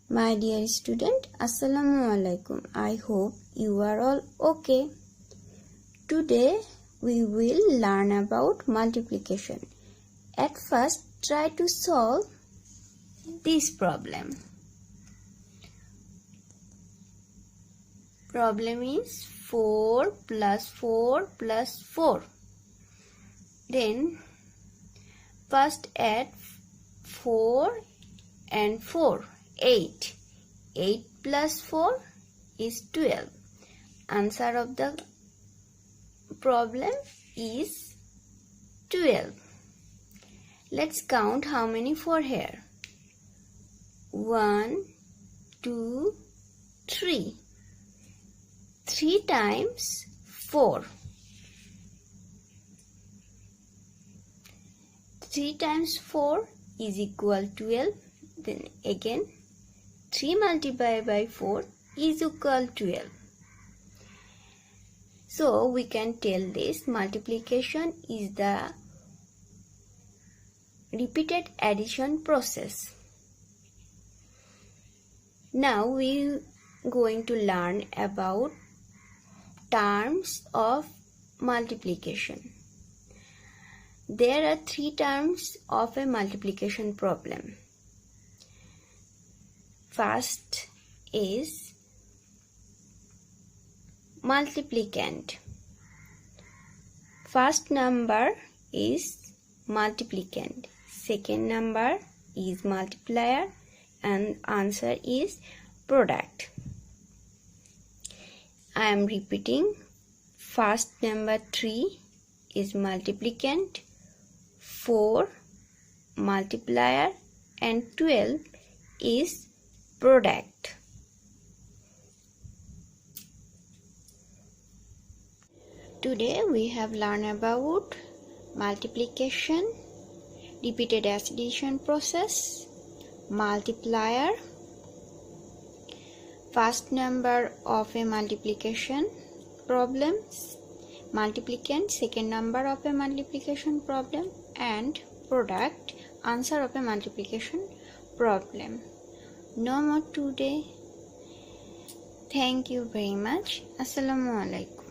My dear student, Assalamu alaikum. I hope you are all okay. Today we will learn about multiplication. At first, try to solve this problem. Problem is 4 plus 4 plus 4. Then first add 4 and 4. 8. 8 plus 4 is 12. Answer of the problem is 12. Let's count how many 4 here. 1, 2, 3. 3 times 4. 3 times 4 is equal to 12. Then again 3 multiplied by 4 is equal to 12. So we can tell this multiplication is the repeated addition process. Now we are going to learn about terms of multiplication. There are 3 terms of a multiplication problem. First is multiplicand. First number is multiplicand. Second number is multiplier and answer is product. I am repeating. First number 3 is multiplicand, 4 multiplier and 12 is product. Today we have learned about multiplication, repeated addition process, multiplier, first number of a multiplication problem, multiplicand, second number of a multiplication problem, and product, answer of a multiplication problem. No more today. Thank you very much. Assalamu alaikum.